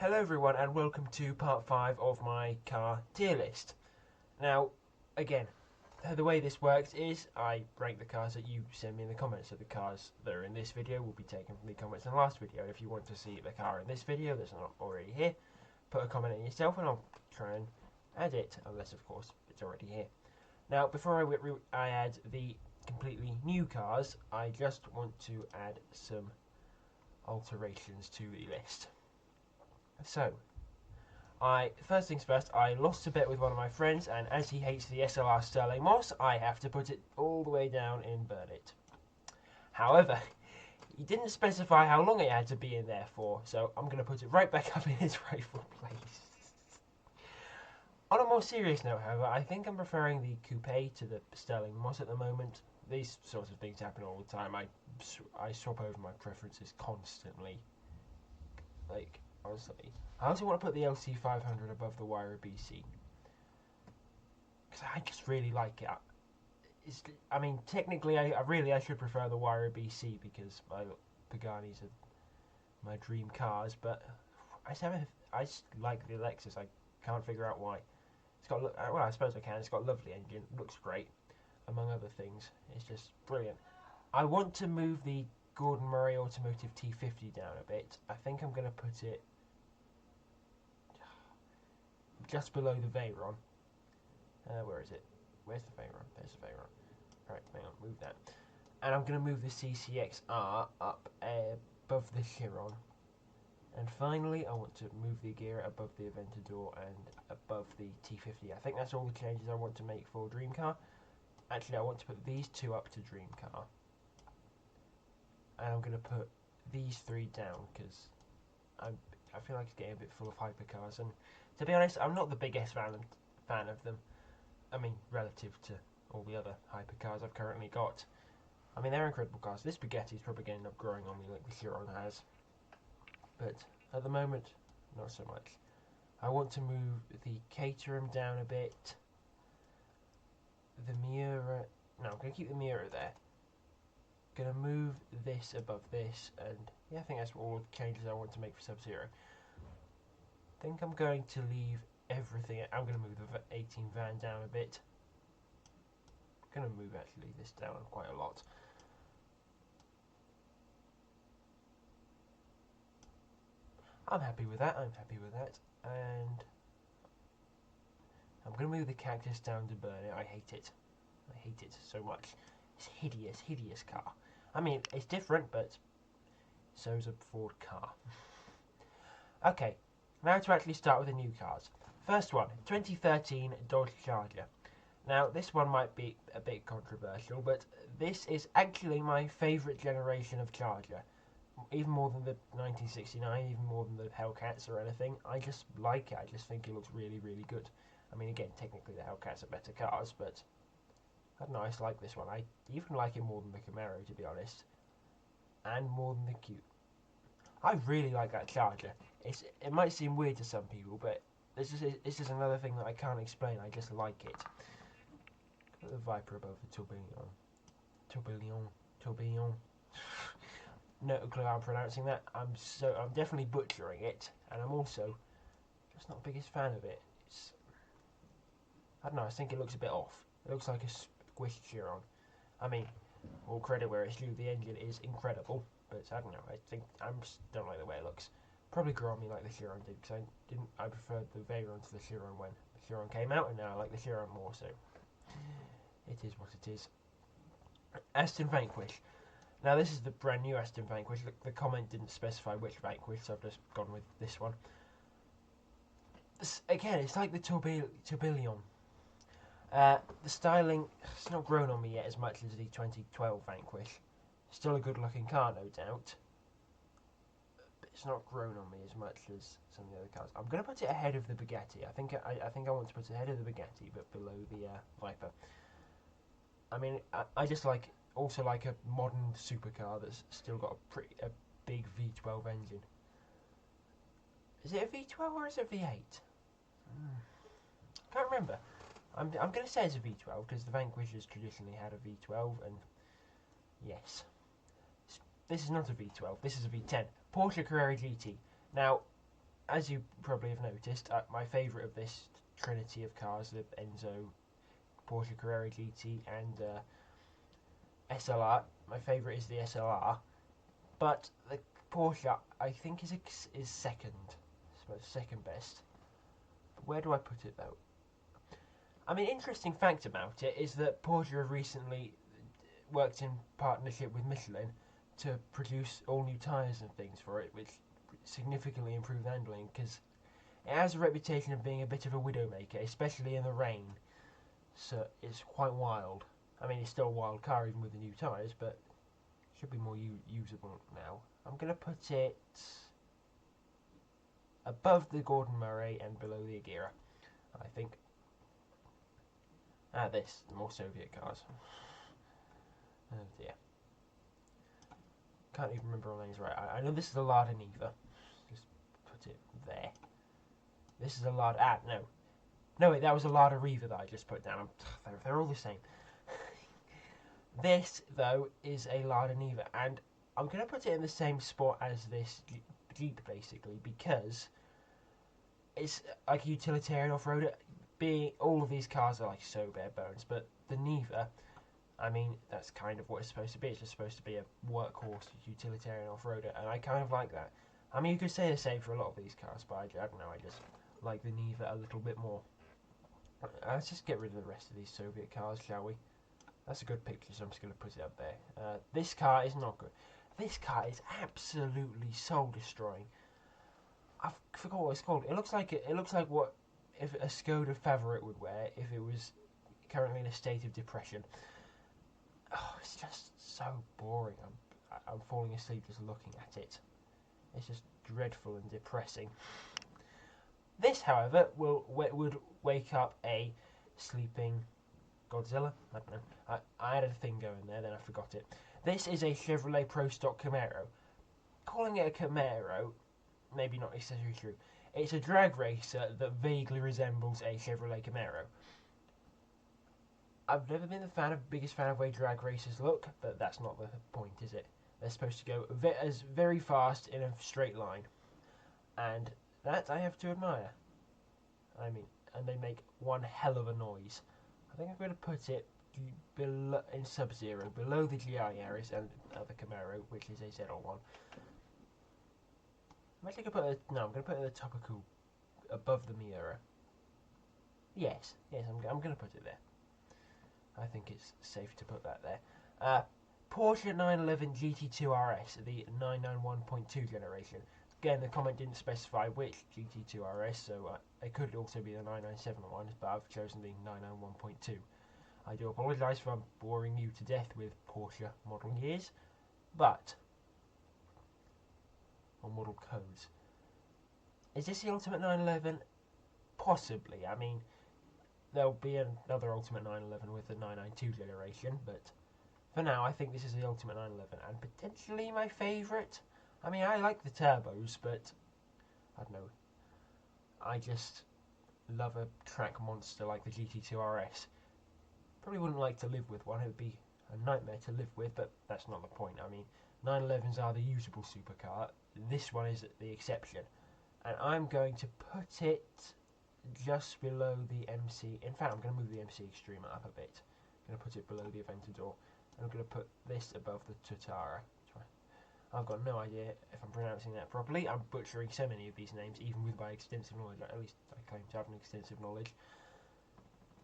Hello everyone and welcome to part 5 of my car tier list. Now, again, the way this works is I rank the cars that you send me in the comments. So the cars that are in this video will be taken from the comments in the last video. If you want to see the car in this video that's not already here, put a comment in yourself and I'll try and add it, unless of course it's already here. Now, before I add the completely new cars, I just want to add some alterations to the list. So, first things first, I lost a bet with one of my friends, and as he hates the SLR Sterling Moss, I have to put it all the way down in Burnett. However, he didn't specify how long it had to be in there for, so I'm going to put it right back up in its rightful place. On a more serious note, however, I think I'm preferring the Coupe to the Sterling Moss at the moment. These sorts of things happen all the time. I swap over my preferences constantly. Like, honestly, I also want to put the LC500 above the YRBC because I just really like it. I mean, technically, I should prefer the YRBC because Pagani's are my dream cars, but I just like the Lexus. I can't figure out why. It's got well, I suppose I can. It's got a lovely engine, looks great, among other things. It's just brilliant. I want to move the Gordon Murray Automotive T50 down a bit. I think I'm going to put it just below the Veyron. Where is it? Where's the Veyron? There's the Veyron. Right, hang on, move that. And I'm going to move the CCXR up above the Chiron. And finally, I want to move the Agera above the Aventador and above the T50. I think that's all the changes I want to make for Dream Car. Actually, I want to put these two up to Dream Car. And I'm going to put these three down because I feel like it's getting a bit full of hypercars, and to be honest, I'm not the biggest fan of them. I mean, relative to all the other hypercars I've currently got. I mean, they're incredible cars. This Bugatti is probably going to end up growing on me like the Chiron has, but at the moment, not so much. I want to move the Caterham down a bit. The Miura, no, I'm going to keep the Miura there. Going to move this above this, and yeah, I think that's all the changes I want to make for Sub-Zero. I think I'm going to leave everything. I'm going to move the 18 van down a bit. I'm going to move actually this down quite a lot. I'm happy with that. And I'm going to move the Cactus down to Burnett. I hate it. I hate it so much. It's hideous, hideous car. I mean, it's different, but so's a Ford car. Okay, now to actually start with the new cars. First one, 2013 Dodge Charger. Now, this one might be a bit controversial, but this is actually my favourite generation of Charger. Even more than the 1969, even more than the Hellcats or anything. I just like it. I just think it looks really, really good. I mean, again, technically the Hellcats are better cars, but I don't know, I just like this one. I even like it more than the Camaro, to be honest. And more than the Coupe. I really like that Charger. It might seem weird to some people, but this is another thing that I can't explain. I just like it. Put the Viper above the Tourbillon. No clue how I'm pronouncing that. I'm definitely butchering it, and I'm also just not the biggest fan of it. I don't know. I think it looks a bit off. It looks like a squished Chiron. I mean, all credit where it's due. The engine is incredible, but I don't know. I just don't like the way it looks. Probably grew on me like the Chiron did, because I preferred the Veyron to the Chiron when the Chiron came out, and now I like the Chiron more. So it is what it is. Aston Vanquish. Now this is the brand new Aston Vanquish. The comment didn't specify which Vanquish, so I've just gone with this one. Again, it's like the Tourbillon. The styling, it's not grown on me yet as much as the 2012 Vanquish. Still a good looking car, no doubt. But it's not grown on me as much as some of the other cars. I'm going to put it ahead of the Bugatti. I think I want to put it ahead of the Bugatti, but below the Viper. I mean, I just also like a modern supercar that's still got a big V12 engine. Is it a V12 or is it a V8? Can't remember. I'm going to say it's a V12 because the Vanquish has traditionally had a V12, and yes, this is not a V12. This is a V10. Porsche Carrera GT. Now, as you probably have noticed, my favourite of this trinity of cars, the Enzo, Porsche Carrera GT and SLR, my favourite is the SLR, but the Porsche I think is second, I suppose second best. But where do I put it though? I mean, interesting fact about it is that Porsche have recently worked in partnership with Michelin to produce all new tyres and things for it, which significantly improve handling, because it has a reputation of being a bit of a widowmaker, especially in the rain. So it's quite wild. I mean, it's still a wild car even with the new tyres, but it should be more usable now. I'm going to put it above the Gordon Murray and below the Agera, I think. This, more Soviet cars. Oh dear. Can't even remember all names right. I know this is a Lada Niva. Just put it there. This is a Lada... No, wait, that was a Lada Riva that I just put down. They're all the same. This, though, is a Lada Niva, and I'm going to put it in the same spot as this Jeep, basically, because it's like a utilitarian off-roader. All of these cars are like so bare bones, but the Niva, I mean, that's kind of what it's supposed to be. It's just supposed to be a workhorse utilitarian off-roader, and I kind of like that. I mean, you could say the same for a lot of these cars, but I don't know, I just like the Niva a little bit more. Let's just get rid of the rest of these Soviet cars, shall we? That's a good picture, so I'm just going to put it up there. This car is not good. This car is absolutely soul-destroying. I forgot what it's called. It looks like what if a Skoda Favorit would wear if it was currently in a state of depression. Oh, it's just so boring. I'm falling asleep just looking at it. It's just dreadful and depressing. This, however, would wake up a sleeping Godzilla. I don't know. I had a thing going there, then I forgot it. This is a Chevrolet Pro Stock Camaro. Calling it a Camaro, maybe not necessarily true. It's a drag racer that vaguely resembles a Chevrolet Camaro. I've never been the biggest fan of way drag racers look, but that's not the point, is it? They're supposed to go very fast in a straight line, and that I have to admire. I mean, and they make one hell of a noise. I think I'm going to put it below, in Sub-Zero, below the GI Yaris and the Camaro, which is a ZL1. I'm going to put it at the top of cool, above the Miura. Yes, I'm going to put it there. I think it's safe to put that there. Porsche 911 GT2 RS, the 991.2 generation. Again, the comment didn't specify which GT2 RS, so it could also be the 997 one, but I've chosen the 991.2. I do apologise for boring you to death with Porsche model years, or model codes. Is this the Ultimate 911? Possibly. I mean, there'll be another Ultimate 911 with the 992 generation, but for now I think this is the Ultimate 911, and potentially my favourite. I mean, I like the turbos, but I don't know. I just love a track monster like the GT2 RS. Probably wouldn't like to live with one. It would be a nightmare to live with, but that's not the point. I mean, 911s are the usable supercar. This one is the exception. And I'm going to put it just below the MC. In fact, I'm going to move the MC Extreme up a bit. I'm going to put it below the Aventador. And I'm going to put this above the Tutara. I've got no idea if I'm pronouncing that properly. I'm butchering so many of these names, even with my extensive knowledge. At least I claim to have an extensive knowledge.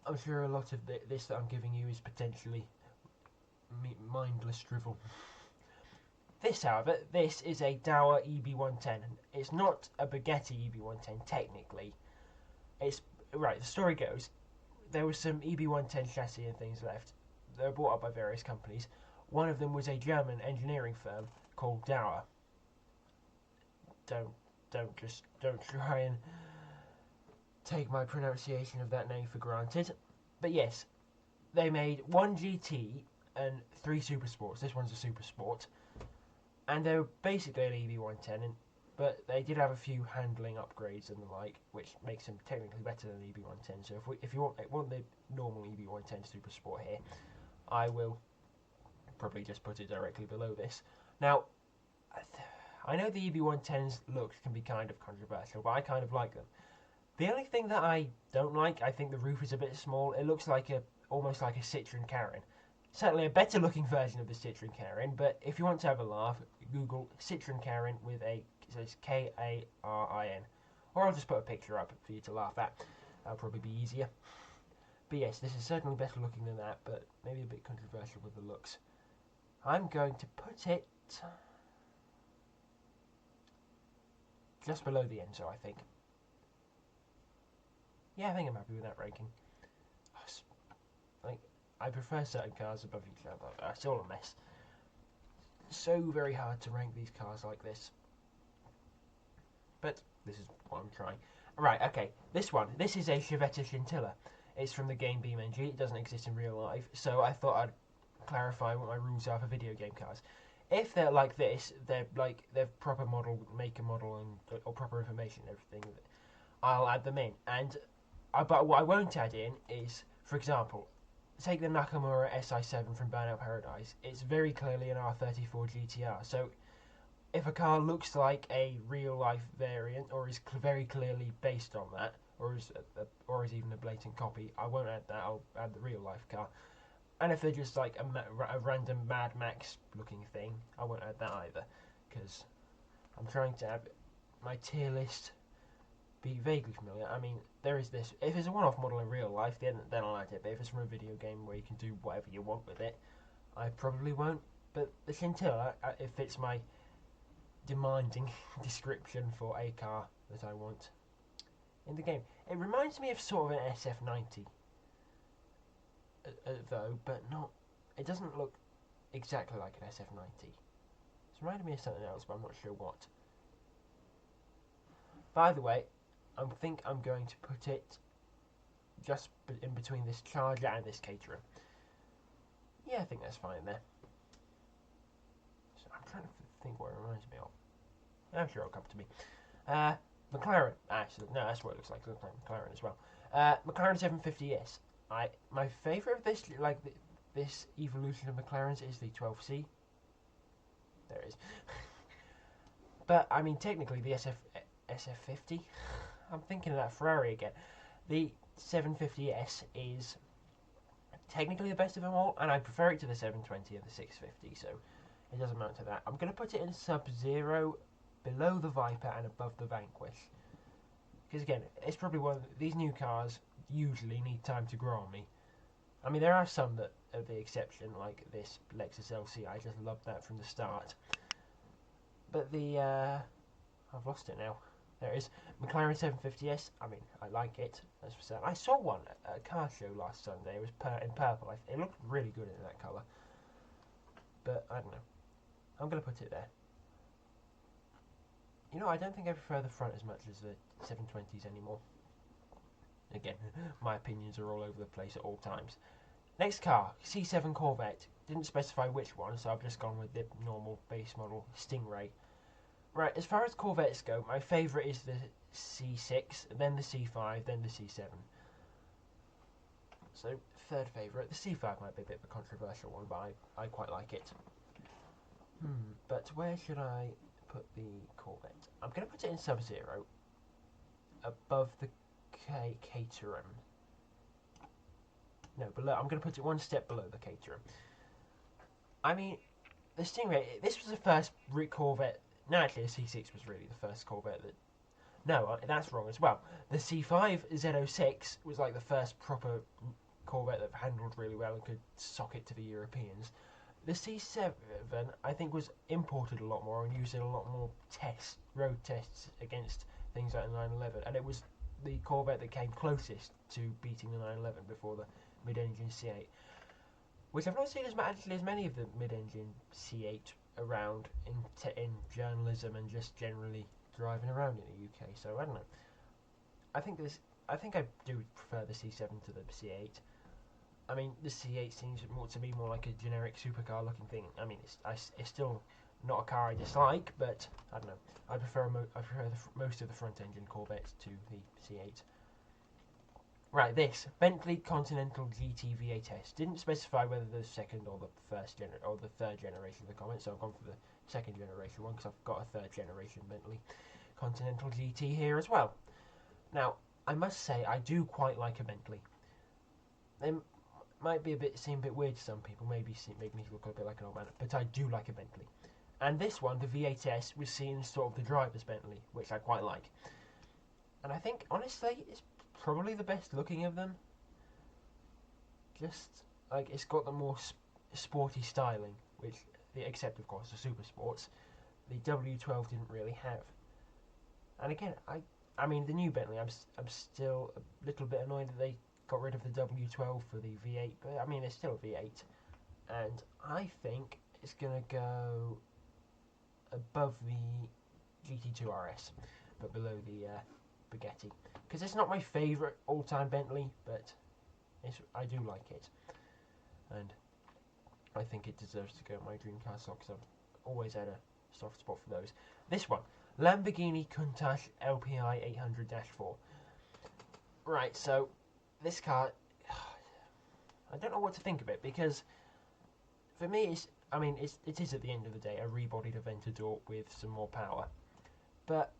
I'm sure a lot of this that I'm giving you is potentially mindless drivel. This, however, this is a Dauer EB110. It's not a Bugatti EB110, technically. It's right, the story goes, there was some EB110 chassis and things left. They were bought up by various companies. One of them was a German engineering firm called Dauer. Don't try and take my pronunciation of that name for granted. But yes, they made one GT and 3 Super Sports. This one's a Super Sport. And they were basically an EB110, but they did have a few handling upgrades and the like, which makes them technically better than the EB110. So if you want the normal EB110 Super Sport here, I will probably just put it directly below this. Now, I know the EB110's looks can be kind of controversial, but I kind of like them. The only thing that I don't like, I think the roof is a bit small. It looks like almost like a Citroen Karin. Certainly a better looking version of the Citroen Karin, but if you want to have a laugh, Google Citroen Karin with a, it says Karin. Or I'll just put a picture up for you to laugh at. That'll probably be easier. But yes, this is certainly better looking than that, but maybe a bit controversial with the looks. I'm going to put it just below the Enzo, I think. Yeah, I think I'm happy with that ranking. Like, I prefer certain cars above each other. It's all a mess. So very hard to rank these cars like this. But this is what I'm trying. Right, okay. This one. This is a Chevette Scintilla. It's from the game BeamNG. It doesn't exist in real life. So I thought I'd clarify what my rules are for video game cars. If they're like this, they're proper model, make and model, and or proper information and everything, I'll add them in. But what I won't add in is, for example, take the Nakamura SI7 from Burnout Paradise. It's very clearly an R34 GTR. So if a car looks like a real life variant or is very clearly based on that, or is even a blatant copy, I won't add that. I'll add the real life car. And if they're just like a random Mad Max looking thing, I won't add that either, because I'm trying to have my tier list be vaguely familiar. I mean, there is this. If it's a one-off model in real life, then I'll add it. But if it's from a video game where you can do whatever you want with it, I probably won't. But the Scintilla, it fits my demanding description for a car that I want in the game. It reminds me of sort of an SF90. Though, but not. It doesn't look exactly like an SF90. It's reminding me of something else, but I'm not sure what. By the way, I think I'm going to put it just in between this Charger and this Caterham. Yeah, I think that's fine there. So I'm trying to think what it reminds me of. I'm sure it'll come to me. McLaren. Actually, no, that's what it looks like. It looks like McLaren as well. McLaren 750S. My favourite of this, this evolution of McLaren's, is the 12C. There it is. But I mean, technically, the SF50. I'm thinking of that Ferrari again. The 750S is technically the best of them all, and I prefer it to the 720 and the 650. So it doesn't amount to that. I'm going to put it in Sub-Zero, below the Viper and above the Vanquish. Because again, it's probably one of these new cars usually need time to grow on me. I mean, there are some that are the exception, like this Lexus LC. I just loved that from the start. But the I've lost it now. There it is. McLaren 750S. I mean, I like it. That's for certain. I saw one at a car show last Sunday. It was in purple. It looked really good in that colour. But I don't know. I'm going to put it there. You know, I don't think I prefer the front as much as the 720s anymore. Again, my opinions are all over the place at all times. Next car, C7 Corvette. Didn't specify which one, so I've just gone with the normal base model Stingray. Right, as far as Corvettes go, my favourite is the C6, then the C5, then the C7. So, third favourite. The C5 might be a bit of a controversial one, but I quite like it. But where should I put the Corvette? I'm going to put it in Sub-Zero, above the Caterham. No, below. I'm going to put it one step below the Caterham. I mean, the Stingray, this was the first Corvette. No, actually, the C6 was really the first Corvette that... No, that's wrong as well. The C5 Z06 was like the first proper Corvette that handled really well and could sock it to the Europeans. The C7, I think, was imported a lot more and used in a lot more road tests against things like the 911, and it was the Corvette that came closest to beating the 911 before the mid-engine C8, which I've not seen as many of the mid-engine C8 around in journalism and just generally driving around in the UK. So I don't know. I think I do prefer the C7 to the C8. I mean, the C8 seems to me more like a generic supercar looking thing. I mean, it's still not a car I dislike, but I don't know. I prefer most of the front engine Corvettes to the C8. Right, this Bentley Continental GT V8S didn't specify whether the second or the or the third generation of the Comet, so I've gone for the second generation one because I've got a third generation Bentley Continental GT here as well. Now, I must say I do quite like a Bentley. They might be seem a bit weird to some people, maybe make me look a bit like an old man, but I do like a Bentley. And this one, the V8S, was seen as sort of the driver's Bentley, which I quite like. And I think, honestly, it's probably the best looking of them. Just like it's got the more sporty styling, which, except of course the Super Sports, the W12 didn't really have. And again, I mean the new Bentley, I'm still a little bit annoyed that they got rid of the W12 for the V8, but I mean it's still a V8, and I think it's gonna go above the GT2 RS, but below the Bugatti, because it's not my favourite all-time Bentley, but I do like it, and I think it deserves to go in my dream car slot because I've always had a soft spot for those. This one, Lamborghini Countach LPI 800-4. Right, so this car, I don't know what to think of it, because for me, it is at the end of the day a rebodied Aventador with some more power, but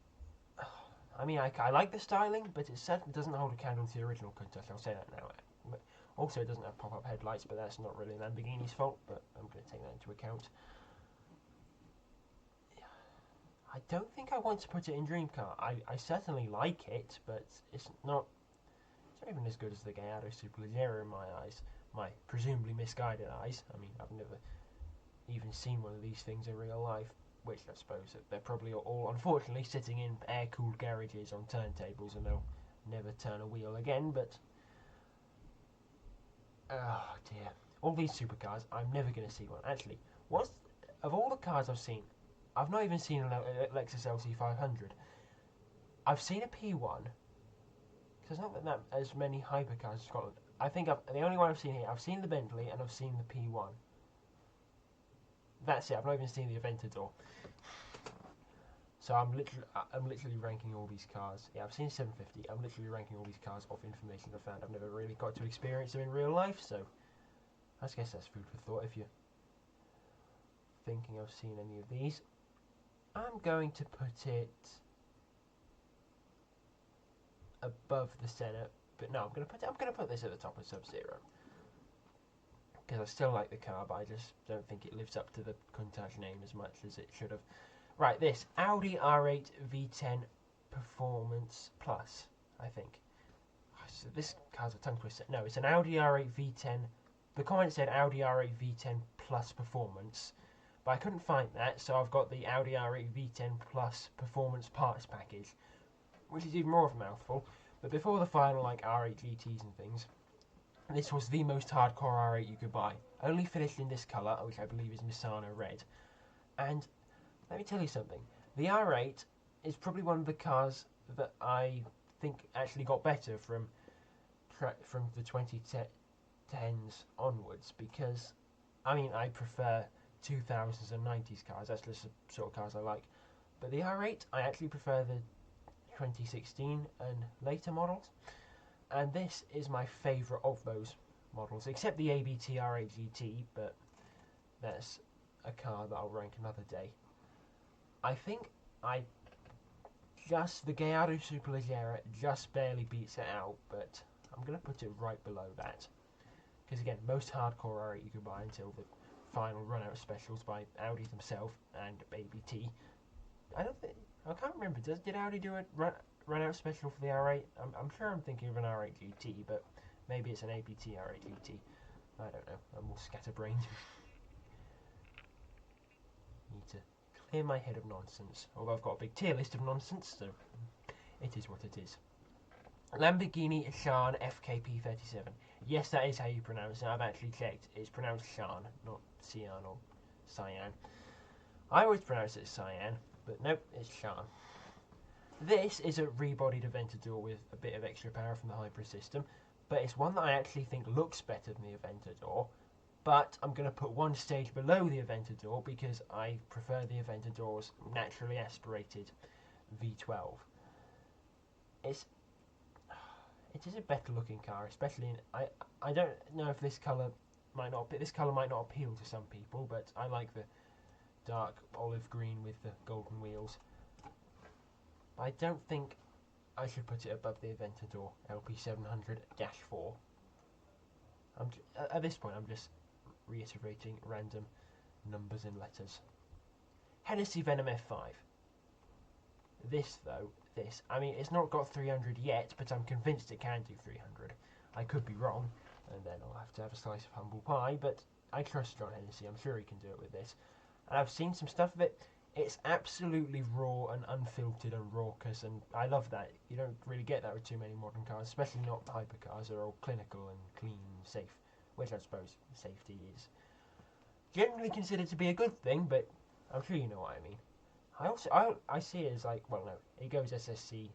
I mean, I like the styling, but it certainly doesn't hold a candle to the original Countach, I'll say that now. Also, it doesn't have pop-up headlights, but that's not really Lamborghini's fault, but I'm going to take that into account. I don't think I want to put it in Dream Car. I certainly like it, but it's not even as good as the Gallardo Superleggera in my eyes. My presumably misguided eyes. I mean, I've never even seen one of these things in real life, which I suppose they're probably all, unfortunately, sitting in air-cooled garages on turntables, and they'll never turn a wheel again, but oh dear. All these supercars, I'm never going to see one. Actually, of all the cars I've seen, I've not even seen a Lexus LC500. I've seen a P1, because there's not that as many hypercars in Scotland. I think the only one I've seen here, I've seen the Bentley and I've seen the P1. That's it. I've not even seen the Aventador. So I'm literally ranking all these cars. Yeah, I've seen 750. I'm literally ranking all these cars off information I've found. I've never really got to experience them in real life, so I guess that's food for thought if you're thinking I've seen any of these. I'm going to put it above the Senna, but no, I'm going to put this at the top of Sub-Zero, because I still like the car, but I just don't think it lives up to the Countach name as much as it should have. Right, this Audi R8 V10 Performance Plus, I think. So this car's a tongue twister. No, it's an Audi R8 V10. The comment said Audi R8 V10 Plus Performance, but I couldn't find that, so I've got the Audi R8 V10 Plus Performance Parts Package, which is even more of a mouthful. But before the final, like, R8 GTs and things, this was the most hardcore R8 you could buy. Only finished in this colour, which I believe is Misano Red. And let me tell you something. The R8 is probably one of the cars that I think actually got better from the 2010s onwards, because, I mean, I prefer 2000s and 90s cars. That's just the sort of cars I like. But the R8, I actually prefer the 2016 and later models. And this is my favourite of those models, except the ABT R8 GT, but that's a car that I'll rank another day. I think the Gallardo Superleggera just barely beats it out, but I'm going to put it right below that. Because again, most hardcore R8 you can buy until the final run-out specials by Audi themselves and ABT. I can't remember, did Audi do a run-out special for the R8? I'm sure I'm thinking of an R8 GT, but maybe it's an ABT R8 GT. I don't know, I'm more scatterbrained. Need to clear my head of nonsense, although I've got a big tier list of nonsense, so it is what it is. Lamborghini Sian FKP37. Yes, that is how you pronounce it. I've actually checked. It's pronounced Sian, not Cyan or Cyan. I always pronounce it Cyan, but nope, it's Sian. This is a rebodied Aventador with a bit of extra power from the hybrid system, but it's one that I actually think looks better than the Aventador. But I'm going to put one stage below the Aventador because I prefer the Aventador's naturally aspirated V12. it is a better looking car, especially in, I don't know if this colour might not appeal to some people, but I like the dark olive green with the golden wheels. I don't think I should put it above the Aventador LP700-4. At this point, I'm just reiterating random numbers and letters. Hennessy Venom F5. This, I mean, it's not got 300 yet, but I'm convinced it can do 300. I could be wrong, and then I'll have to have a slice of humble pie, but I trust John Hennessy. I'm sure he can do it with this. And I've seen some stuff of it. It's absolutely raw and unfiltered and raucous, and I love that. You don't really get that with too many modern cars, especially not hypercars. They're all clinical and clean and safe, which I suppose safety is generally considered to be a good thing, but I'm sure you know what I mean. I see it as like, well, no, it goes SSC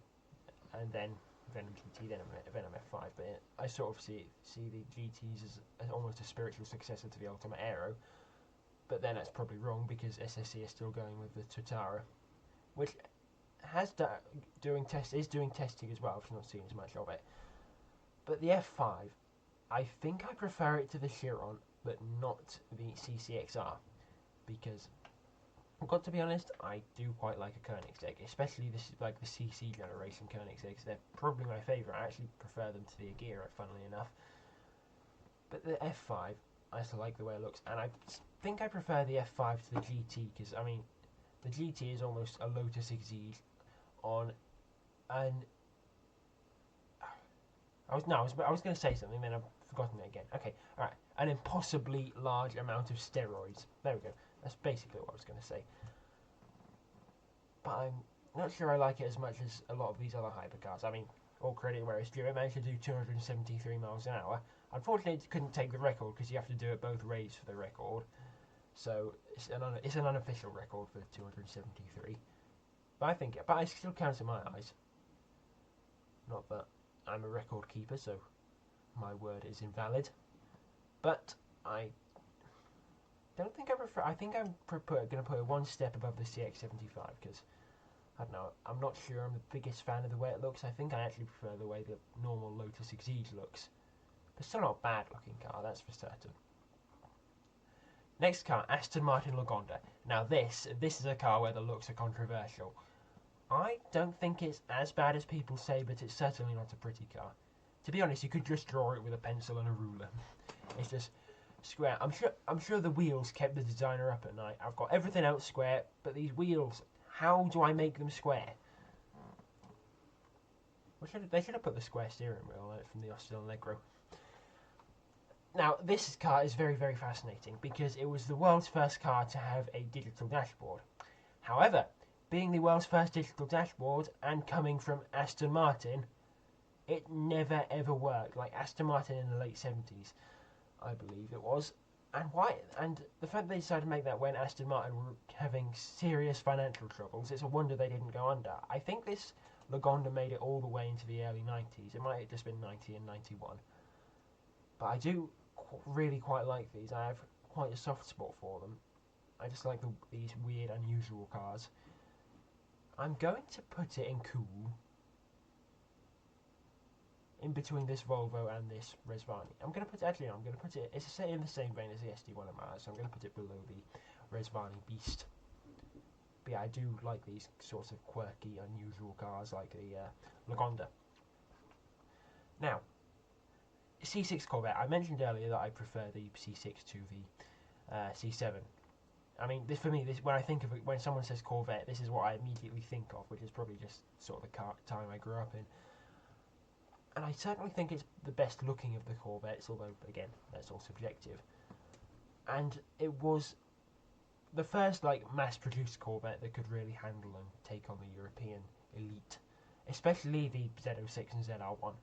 and then Venom GT, then Venom F5, but I sort of see the GTs as almost a spiritual successor to the Ultima Aero, but then that's probably wrong because SSC is still going with the Tutara, which is doing testing as well. I've not seen as much of it, but the F5, I think I prefer it to the Chiron, but not the CCXR, because I've got to be honest, I do quite like a Koenigsegg, especially this like the CC generation Koenigsegg's. They're probably my favourite. I actually prefer them to the Agera, funnily enough. But the F5, I still like the way it looks, and I think I prefer the F5 to the GT, because, I mean, the GT is almost a Lotus Exige on an... I was going to say something, then I've forgotten it again. Okay, alright. An impossibly large amount of steroids. There we go. That's basically what I was going to say. But I'm not sure I like it as much as a lot of these other hypercars. I mean, all credit where it's due. It managed to do 273 miles an hour. Unfortunately, it couldn't take the record because you have to do it both ways for the record. So it's an unofficial record for 273. But I still count in my eyes. Not that I'm a record keeper, so my word is invalid. But I don't think I prefer. I think I'm going to put it one step above the CX-75 because I don't know. I'm not sure I'm the biggest fan of the way it looks. I think I actually prefer the way the normal Lotus Exige looks. But still not a bad looking car, that's for certain. Next car, Aston Martin Lagonda. Now this is a car where the looks are controversial. I don't think it's as bad as people say, but it's certainly not a pretty car. To be honest, you could just draw it with a pencil and a ruler. It's just square. I'm sure the wheels kept the designer up at night. I've got everything else square, but these wheels, how do I make them square? They should have put the square steering wheel on it from the Ostel Negro. Now, this car is very, very fascinating because it was the world's first car to have a digital dashboard. However, being the world's first digital dashboard and coming from Aston Martin, it never ever worked. Like Aston Martin in the late 70s, I believe it was. And why? And the fact they decided to make that when Aston Martin were having serious financial troubles, it's a wonder they didn't go under. I think this Lagonda made it all the way into the early 90s. It might have just been 90 and 91. But I do really quite like these. I have quite a soft spot for them. I just like these weird, unusual cars. I'm going to put it in cool, in between this Volvo and this Resvani. I'm going to put it, it's in the same vein as the SD1 of mine, so I'm going to put it below the Resvani Beast. But yeah, I do like these sorts of quirky, unusual cars like the Lagonda. Now, C6 Corvette. I mentioned earlier that I prefer the C6 to the C7. I mean, when I think of it, when someone says Corvette, this is what I immediately think of, which is probably just sort of the time I grew up in. And I certainly think it's the best looking of the Corvettes, although, again, that's all subjective. And it was the first, mass-produced Corvette that could really handle and take on the European elite, especially the Z06 and ZR1.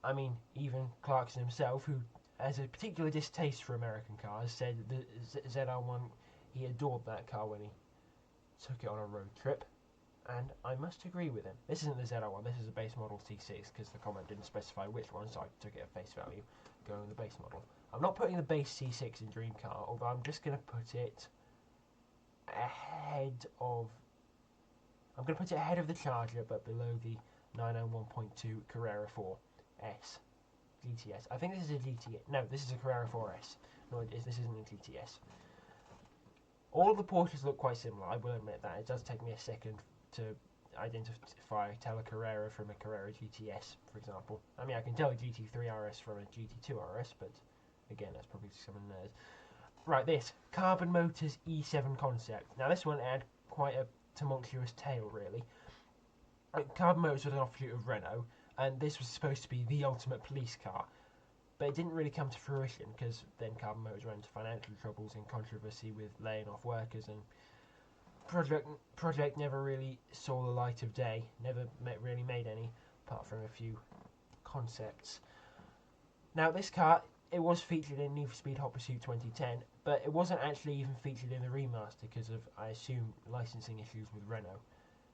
I mean, even Clarkson himself, who has a particular distaste for American cars, said the ZR1, he adored that car when he took it on a road trip. And I must agree with him. This isn't the ZR1, this is a base model C6, because the comment didn't specify which one, so I took it at face value, going with the base model. I'm not putting the base C6 in Dream Car, although I'm just going to put it ahead of... I'm going to put it ahead of the Charger, but below the 991.2 Carrera 4. GTS. I think this is a GTS. No, this is a Carrera 4S. No, this isn't a GTS. All the Porsches look quite similar, I will admit that. It does take me a second to tell a Carrera from a Carrera GTS, for example. I mean, I can tell a GT3 RS from a GT2 RS, but again, that's probably some nerds. Right, this Carbon Motors E7 concept. Now, this one had quite a tumultuous tale, really. Carbon Motors was an offshoot of Renault, and this was supposed to be the ultimate police car. But it didn't really come to fruition because then Carbon Motors ran into financial troubles and controversy with laying off workers, and project never really saw the light of day. Never really made any, apart from a few concepts. Now this car, it was featured in Need for Speed Hot Pursuit 2010, but it wasn't actually even featured in the remaster because of, I assume, licensing issues with Renault.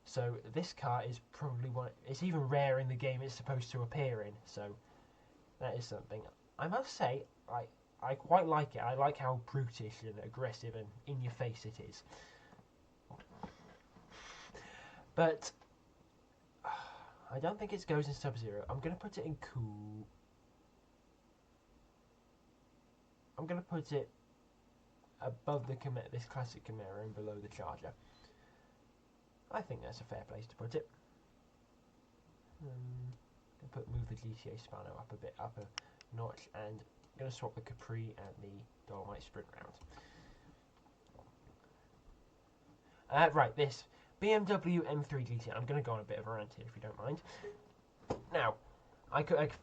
So this car is probably one. It's even rare in the game it's supposed to appear in. So that is something. I must say, I quite like it. I like how brutish and aggressive and in your face it is. But I don't think it goes in Sub-Zero. I'm going to put it in cool. I'm going to put it above this classic Camaro and below the Charger. I think that's a fair place to put it. Move the GTA Spano up a notch, and I'm going to swap the Capri and the Dolomite Sprint round. Right, this BMW M3 GT. I'm going to go on a bit of a rant here, if you don't mind. Now,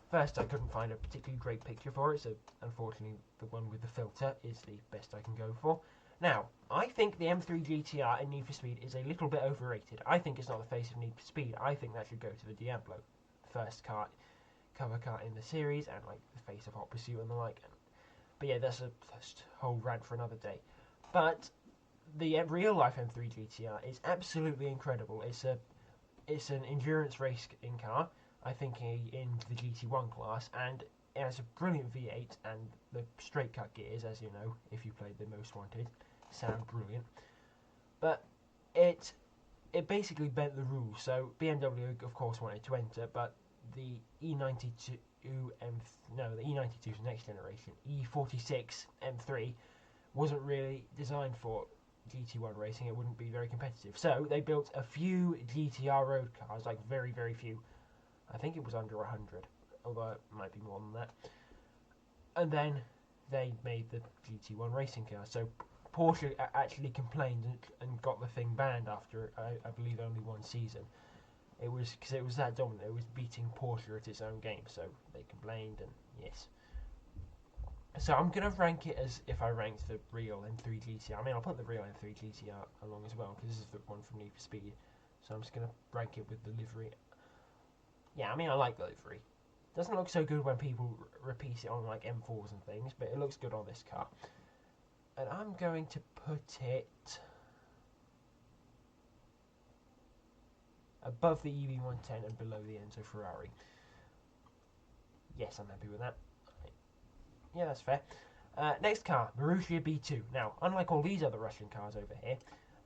first I couldn't find a particularly great picture for it, so unfortunately the one with the filter is the best I can go for. Now, I think the M3 GTR in Need for Speed is a little bit overrated. I think it's not the face of Need for Speed. I think that should go to the Diablo. First cover car in the series, and like the face of Hot Pursuit and the like. But yeah, that's a whole rant for another day. But the real life M3 GTR is absolutely incredible. It's an endurance racing car, I think, in the GT1 class, and it has a brilliant V8, and the straight cut gears, as you know, if you played the Most Wanted, sound brilliant. But it basically bent the rules. So BMW, of course, wanted to enter, but the E92 the E92 is next generation. E46 M3 wasn't really designed for GT1 racing. It wouldn't be very competitive. So they built a few GTR road cars, like very, very few. I think it was under 100, although it might be more than that. And then they made the GT1 racing car. So Porsche actually complained and got the thing banned after, I believe, only one season. It was because it was that dominant. It was beating Porsche at its own game, so they complained, and yes. So I'm going to rank it as if I ranked the real M3 GTR. I mean, I'll put the real M3 GTR along as well, because this is the one from Need for Speed. So I'm just going to rank it with the livery. Yeah, I mean, I like the livery. Doesn't look so good when people repeat it on like M4s and things, but it looks good on this car. And I'm going to put it above the EV110 and below the Enzo Ferrari. Yes, I'm happy with that. Yeah, that's fair. Next car, Marussia B2. Now, unlike all these other Russian cars over here,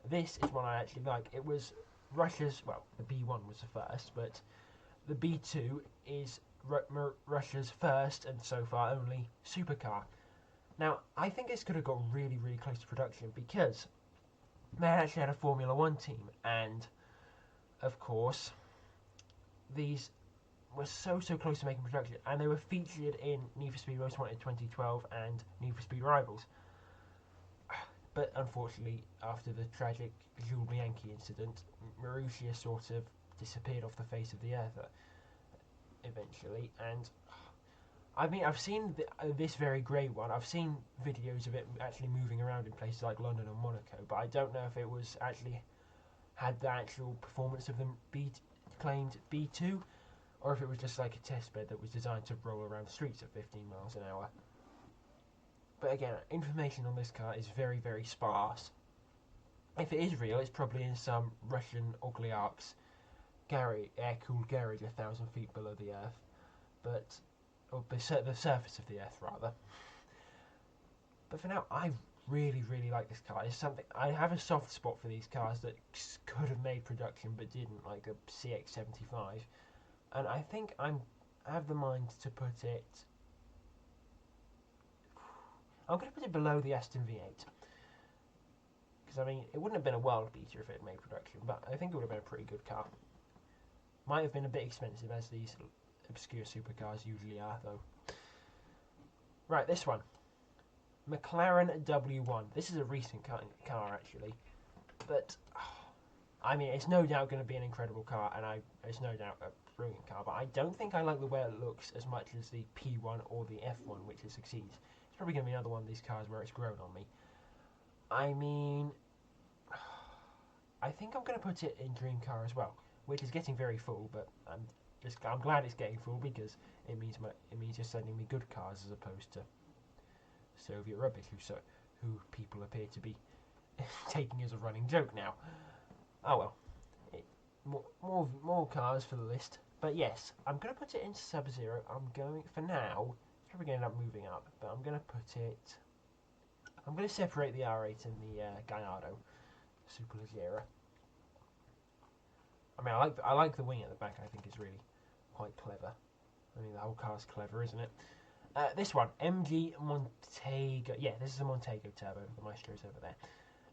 this is one I actually like. It was Russia's, well, the B1 was the first, but the B2 is Russia's first, and so far only, supercar. Now, I think this could have got really, really close to production, because they actually had a Formula 1 team, and of course, these were so close to making production, and they were featured in Need for Speed Most Wanted 2012 and Need for Speed Rivals. But unfortunately, after the tragic Jules Bianchi incident, Marussia sort of disappeared off the face of the earth eventually. And I mean, I've seen this very grey one. I've seen videos of it actually moving around in places like London and Monaco, but I don't know if it was actually had the actual performance of the claimed B2, or if it was just like a test bed that was designed to roll around the streets at 15 miles an hour. But again, information on this car is very, very sparse. If it is real, it's probably in some Russian Ogliarch's air-cooled garage 1,000 feet below the earth, or the surface of the earth rather. But for now, I really, really like this car. It's something I have a soft spot for these cars that could have made production but didn't, like the CX-75. And I think I'm have the mind to put it. I'm going to put it below the Aston V8. Because, I mean, it wouldn't have been a world beater if it had made production, but I think it would have been a pretty good car. Might have been a bit expensive, as these obscure supercars usually are, though. Right, this one. McLaren W1. This is a recent car actually. But, I mean, it's no doubt going to be an incredible car, and it's no doubt a brilliant car, but I don't think I like the way it looks as much as the P1 or the F1, which it succeeds. It's probably going to be another one of these cars where it's grown on me. I mean, I think I'm going to put it in Dream Car as well, which is getting very full, but I'm glad it's getting full because it means you're sending me good cars as opposed to Soviet rubbish, who people appear to be taking as a running joke now. Oh well, more cars for the list. But yes, I'm going to put it in Sub-Zero. I'm going, for now, it's probably going to end up moving up, but I'm going to put it, I'm going to separate the R8 and the Gallardo Superleggera. I mean, I like the wing at the back. I think it's really quite clever. I mean, the whole car's clever, isn't it? This one, MG Montego. Yeah, this is a Montego Turbo. The Maestro's over there.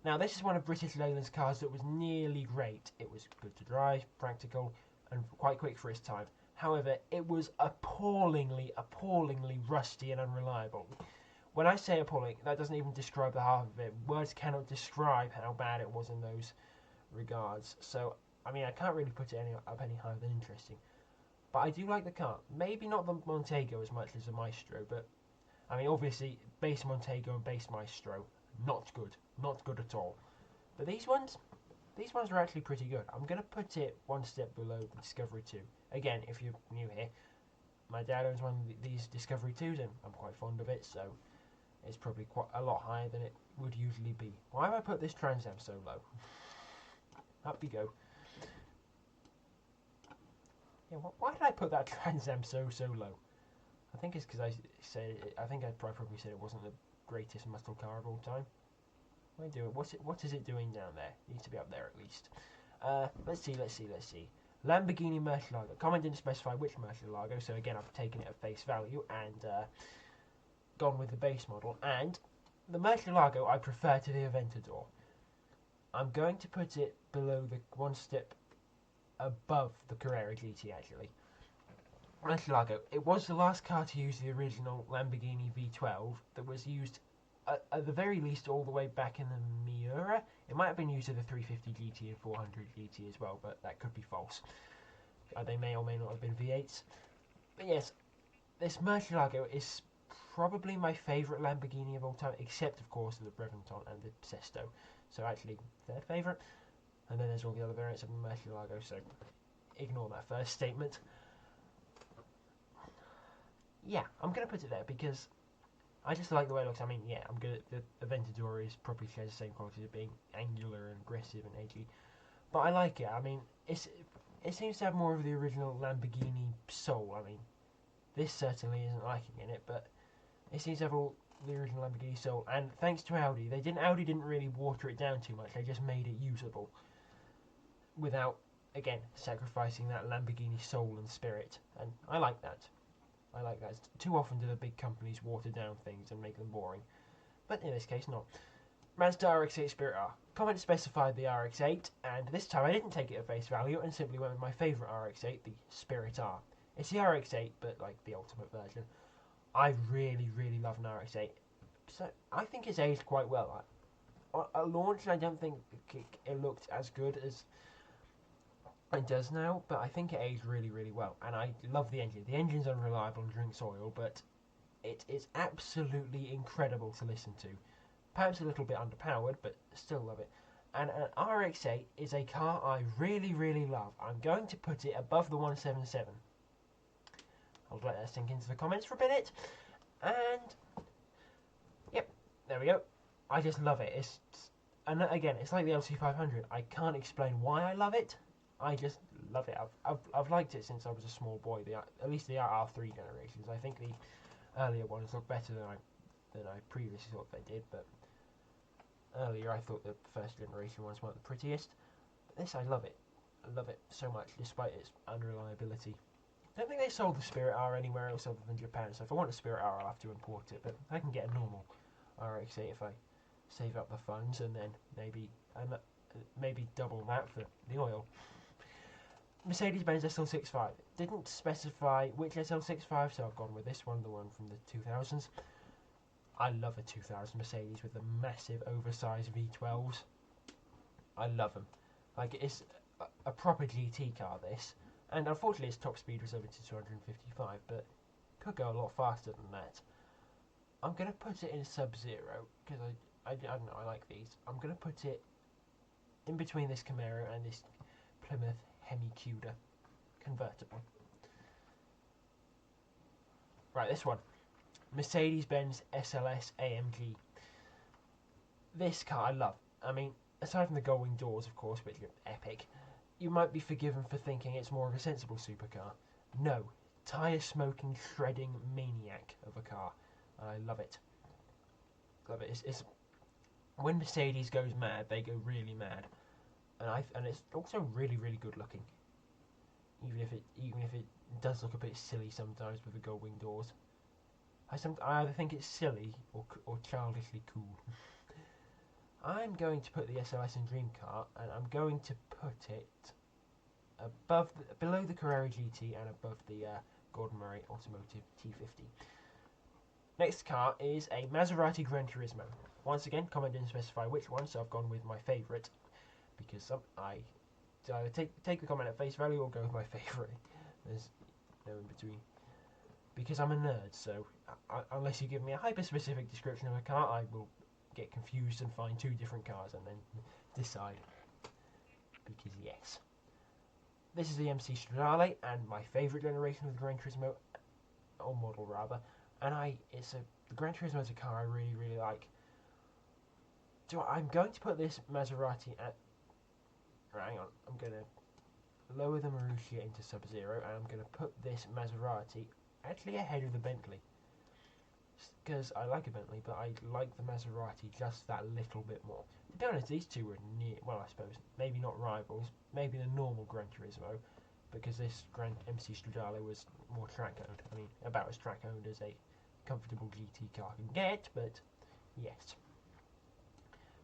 Now, this is one of British Leyland's cars that was nearly great. It was good to drive, practical, and quite quick for its time. However, it was appallingly rusty and unreliable. When I say appalling, that doesn't even describe the half of it. Words cannot describe how bad it was in those regards. So, I mean, I can't really put it up any higher than interesting. But I do like the car. Maybe not the Montego as much as the Maestro, but I mean, obviously, base Montego and base Maestro, not good at all. But these ones are actually pretty good. I'm going to put it one step below the Discovery 2. Again, if you're new here, my dad owns one of these Discovery 2s, and I'm quite fond of it, so it's probably quite a lot higher than it would usually be. Why have I put this Trans Am so low? Up you go. Yeah, why did I put that Trans Am so low? I think it's because I probably said it wasn't the greatest muscle car of all time. What are you doing? What is it doing down there? It needs to be up there at least. Let's see. Lamborghini Murcielago. Comment didn't specify which Murcielago, so again I've taken it at face value and gone with the base model. And the Murcielago I prefer to the Aventador. I'm going to put it below the one step above the Carrera GT actually. Murcielago. It was the last car to use the original Lamborghini V12 that was used at the very least all the way back in the Miura. It might have been used in the 350 GT and 400 GT as well, but that could be false. They may or may not have been V8s. But yes, this Murcielago is probably my favourite Lamborghini of all time, except of course the Breveton and the Sesto. So actually, third favourite. And then there's all the other variants of the Murcielago, so ignore that first statement. Yeah, I'm going to put it there because I just like the way it looks. I mean, yeah, I'm good. The Aventador probably shares the same qualities of being angular and aggressive and edgy, but I like it. I mean, it seems to have more of the original Lamborghini soul. I mean, this certainly isn't lacking in it, but it seems to have all the original Lamborghini soul. And thanks to Audi, Audi didn't really water it down too much. They just made it usable without, again, sacrificing that Lamborghini soul and spirit. And I like that. Too often do the big companies water down things and make them boring. But in this case, not. Mazda RX-8 Spirit R. Comment specified the RX-8, and this time I didn't take it at face value and simply went with my favourite RX-8, the Spirit R. It's the RX-8, but like the ultimate version. I really love an RX-8. So I think it's aged quite well. At launch, I don't think it looked as good as it does now, but I think it aged really well, and I love the engine. The engine's unreliable and drinks oil, but it is absolutely incredible to listen to. Perhaps a little bit underpowered, but still love it. And an RX-8 is a car I really love. I'm going to put it above the 177. I'll let that sink into the comments for a minute. And, yep, there we go. I just love it. And again, it's like the LC500. I can't explain why I love it. I just love it. I've liked it since I was a small boy. At least the R3 generations. I think the earlier ones look better than I previously thought they did. But earlier I thought the first generation ones weren't the prettiest. But this, I love it. I love it so much, despite its unreliability. don't think they sold the Spirit R anywhere else other than Japan, so if I want a Spirit R, I'll have to import it. But I can get a normal RX-8 if I save up the funds, and then maybe double that for the oil. Mercedes-Benz SL65. Didn't specify which SL65, so I've gone with this one, the one from the 2000s. I love a 2000 Mercedes with the massive oversized V12s. I love them. Like, it's a proper GT car, this. And unfortunately its top speed was over to 255, but could go a lot faster than that. I'm going to put it in Sub-Zero, because I don't know, I like these. I'm going to put it in between this Camaro and this Plymouth Hemi Cuda convertible. Right, this one. Mercedes-Benz SLS AMG. This car I love. I mean, aside from the gull-wing doors, of course, which are epic, you might be forgiven for thinking it's more of a sensible supercar. No, tyre-smoking, shredding maniac of a car. I love it. Love it. It's when Mercedes goes mad, they go really mad, and it's also really, really good looking. Even if it does look a bit silly sometimes with the gull-wing doors. I either think it's silly or childishly cool. I'm going to put the SLS in Dream Car, and I'm going to put it below the Carrera GT and above the Gordon Murray Automotive T50. Next car is a Maserati Gran Turismo. Once again, comment didn't specify which one, so I've gone with my favourite, because I either take the comment at face value or go with my favourite. There's no in between. Because I'm a nerd, so unless you give me a hyper-specific description of a car, I will get confused and find two different cars and then decide. Because yes. This is the MC Stradale, and my favourite generation of the Gran Turismo, or model rather, and the Gran Turismo is a car I really, really like. So I'm going to put this Maserati at, hang on, I'm going to lower the Marussia into Sub-Zero, and I'm going to put this Maserati actually ahead of the Bentley, because I like a Bentley, but I like the Maserati just that little bit more. To be honest, these two were well, I suppose, maybe not rivals, maybe the normal Gran Turismo, because this Grand MC Stradale was more track-owned. I mean, about as track-owned as a comfortable GT car can get, but yes.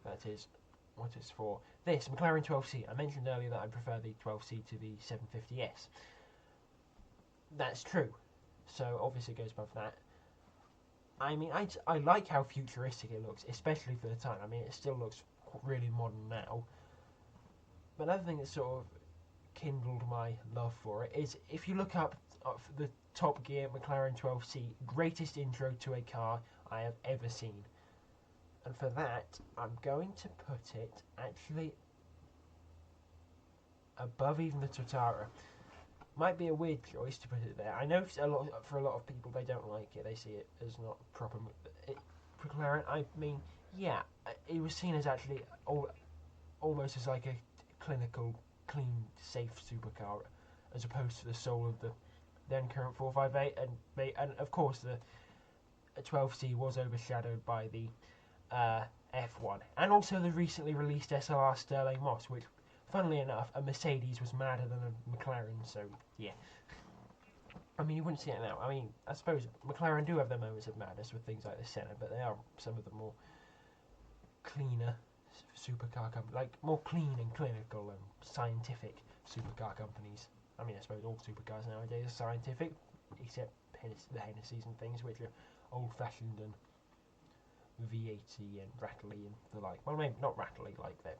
That is what it's for. This, McLaren 12C. I mentioned earlier that I prefer the 12C to the 750S. That's true. So obviously it goes above that. I mean, I like how futuristic it looks, especially for the time. I mean, it still looks really modern now. But another thing that sort of kindled my love for it is, if you look up the Top Gear McLaren 12C, greatest intro to a car I have ever seen. And for that, I'm going to put it actually above even the Tortara. Might be a weird choice to put it there. I know for a lot of people they don't like it. They see it as not proper. McLaren, I mean, yeah, it was seen as actually almost as like a clinical, clean, safe supercar, as opposed to the soul of the then current 458. And of course the 12C was overshadowed by the F1, and also the recently released SLR Sterling Moss, which, funnily enough, a Mercedes was madder than a McLaren, so yeah. I mean, you wouldn't see it now. I mean, I suppose McLaren do have their moments of madness with things like the Senna, but they are some of the more cleaner supercar companies, like more clean and clinical and scientific supercar companies. I mean, I suppose all supercars nowadays are scientific, except the Hennessy's and things, which are old-fashioned and V80 and rattly and the like. Well, maybe not rattly like that.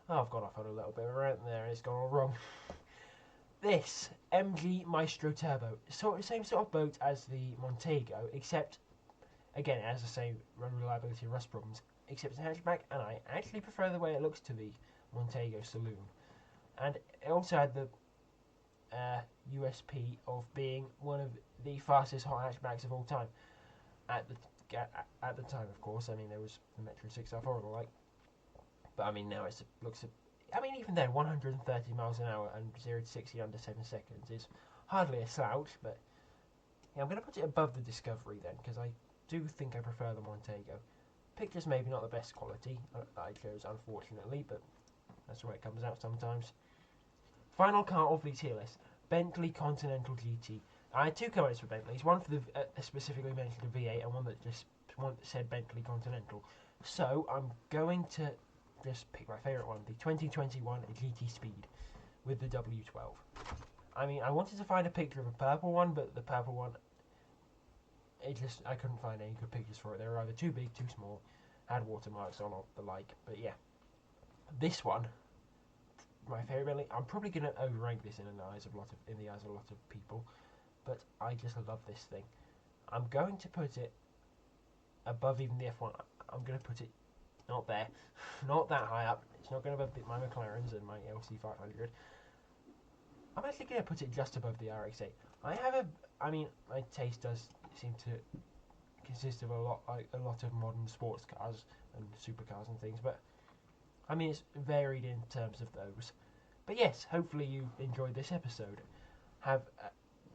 Oh, I've gone off on a little bit of a rant there, and it's gone all wrong. This MG Maestro Turbo, same sort of boat as the Montego, except, again, it has the same run reliability and rust problems, except it's a hatchback, and I actually prefer the way it looks to the Montego Saloon. And it also had the USP of being one of the fastest hot hatchbacks of all time. At the time, of course. I mean, there was the Metro 6R4 and the like. But I mean, now it looks. I mean, even then, 130 miles an hour and 0 to 60 under 7 seconds is hardly a slouch. But yeah, I'm going to put it above the Discovery then, because I do think I prefer the Montego. Pictures maybe not the best quality that I chose, unfortunately, but that's the way it comes out sometimes. Final car of the tier list. Bentley Continental GT. I had two comments for Bentleys, one for the specifically mentioned the V8 and one that said Bentley Continental. So I'm going to just pick my favourite one, the 2021 GT Speed with the W12. I mean, I wanted to find a picture of a purple one, but the purple one, I couldn't find any good pictures for it. They were either too big, too small, had watermarks on or the like. But yeah, this one, my favourite Bentley. I'm probably going to overrank this in the eyes of a lot of people, but I just love this thing. I'm going to put it above even the F1. I'm going to put it not there, not that high up. It's not going to beat my McLarens and my LC500. I'm actually going to put it just above the RX-8. My taste does seem to consist of a lot of modern sports cars and supercars and things, but I mean it's varied in terms of those. But yes, hopefully you enjoyed this episode. Have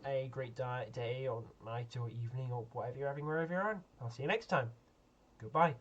a great day or night or evening or whatever you're having wherever you're on. I'll see you next time. Goodbye.